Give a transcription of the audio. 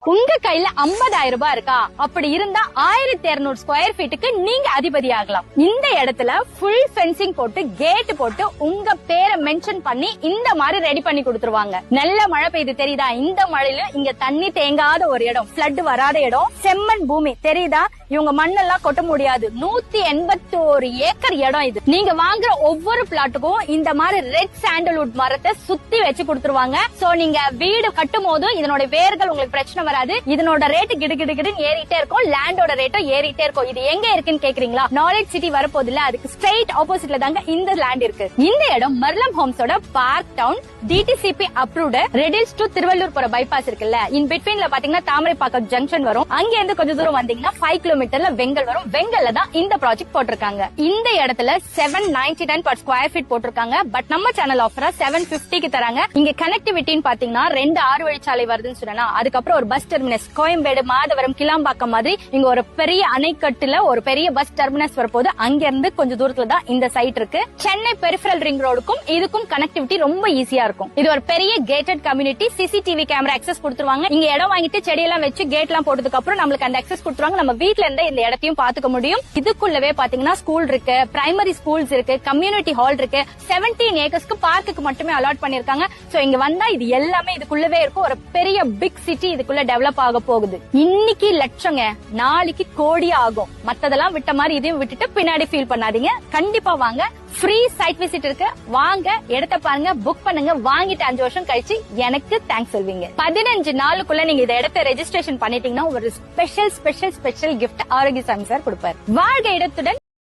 உங்க கையில 50,000 ரூபாய் இருக்கா? அப்படி இருந்தா 1200 ஸ்கொயர் ஃபீட்டுக்கு நீங்க அதிபதி ஆகலாம். இந்த இடத்துல ஃபுல் ஃபென்சிங் போட்டு கேட் போட்டு உங்க பேரை மென்ஷன் பண்ணி இந்த மாதிரி ரெடி பண்ணி கொடுத்துருவாங்க. நல்ல மழை பெய்யுது தெரியுதா? இந்த மழையில இங்க தண்ணி தேங்காத ஒரு இடம், பிளட் வராத இடம், செம்மண் பூமி தெரியுதா? இவங்க மண்ணெல்லாம் கொட்ட முடியாது. 181 ஏக்கர் இடம் இது. நீங்க வாங்குற ஒவ்வொரு பிளாட்டுக்கும் இந்த மாதிரி ரெட் சாண்டல்வுட் மரத்தை சுத்தி வச்சு கொடுத்துருவாங்க. சோ நீங்க வீடு கட்டும் போது இதனோட வேர்கள் உங்களுக்கு பிரச்சனை வராது. இதனோட ரேட் கிடுகிடுன்னு ஏறிட்டே இருக்கும். லேண்டோட ரேட்டும் ஏறிட்டே இருக்கும். இது எங்க இருக்குன்னு கேக்குறீங்களா? நாலேஜ் சிட்டி வரப்போது இல்ல, அதுக்கு ஸ்ட்ரெயிட் ஆப்போசிட்ல தாங்க இந்த லேண்ட் இருக்கு. இந்த இடம் மர்லம் ஹோம்ஸோட பார்க் டவுன், டிடிசிபி அப்ரூவ்டு, ரெடில்ஸ் டு திருவள்ளூர் போற பைபாஸ் இருக்குல்ல, இன் பிட்வீன்ல பாத்தீங்கன்னா தாமரைப்பாக்கம் ஜங்ஷன் வரும். அங்க இருந்து கொஞ்சம் தூரம் வந்தீங்கன்னா 5 கிலோமீட்டர்ல வெங்கல் வரும். வெங்கல்ல தான் இந்த ப்ராஜெக்ட் போட்டிருக்காங்க. இந்த இடத்துல 799 per ஸ்கொயர் ஃபீட் போட்டிருக்காங்க. பட் நம்ம சேனல் ஆஃபரா 750க்கு தராங்க. இங்க கனெக்டிவிட்டின்னு பாத்தீங்கன்னா 2 6 வழிச்சாலை வருதுன்னு சொன்னா, அதுக்கப்புறம் ஒரு பஸ் டெர்மினஸ் கோயம்பேடு, மாதவரம், கிளாம்பாக்கம் மாதிரி இங்க ஒரு பெரிய அணைக்கட்டுல ஒரு பெரிய பஸ் டெர்மினஸ் வரப்போது. அங்க இருந்து கொஞ்சம் தூரத்துல தான் இந்த சைட் இருக்கு. சென்னை பெரிஃபரல் ரிங் ரோடுக்கும் இதுக்கும் கனெக்டிவிட்டி ரொம்ப ஈஸியா இருக்கும். இது ஒரு பெரிய gated community. CCTV camera access கொடுத்துருவாங்க. இங்க இடம் வாங்கிட்டு செடியெல்லாம் வச்சு கேட் எல்லாம் போட்டதுக்கு அப்புறம் நம்மளுக்கு அந்த அக்சஸ் கொடுத்துருவாங்க. நம்ம வீட்ல இருந்தே இந்த இடத்தையும் பாத்துக்க முடியும். இதுக்குள்ளவே பாத்தீங்கன்னா ஸ்கூல் இருக்கு, பிரைமரி ஸ்கூல்ஸ் இருக்கு, கம்யூனிட்டி ஹால் இருக்கு. 17 ஏக்கர்ஸ்க்கு பார்க்குக்கு மட்டுமே அலாட் பண்ணிருக்காங்க. சோ இங்க வந்தா இது எல்லாமே இதுக்குள்ளவே இருக்கும். ஒரு பெரிய பிக் சிட்டி இதுக்குள்ள டெவலப் ஆக போகுது. இன்னைக்கு லட்சங்க, நாளைக்கு கோடி ஆகும். மத்ததெல்லாம் விட்ட மாதிரி இதையும் விட்டுட்டு பின்னாடி ஃபீல் பண்ணாதீங்க. கண்டிப்பா வாங்க. ஃப்ரீ சைட் விசிட் இருக்கு. வாங்க, இடத்த பாருங்க, புக் பண்ணுங்க. வாங்கிட்டு 5 வருஷம் கழிச்சு எனக்கு தேங்க்ஸ் சொல்வீங்க. 15 நாளுக்குள்ள நீங்க இந்த இடத்தை ரெஜிஸ்ட்ரேஷன் பண்ணிட்டீங்கன்னா ஒரு ஸ்பெஷல் கிஃப்ட் ஆரோக்கியசாமி சார் கொடுப்பாரு. வாழ்க இடத்துடன்,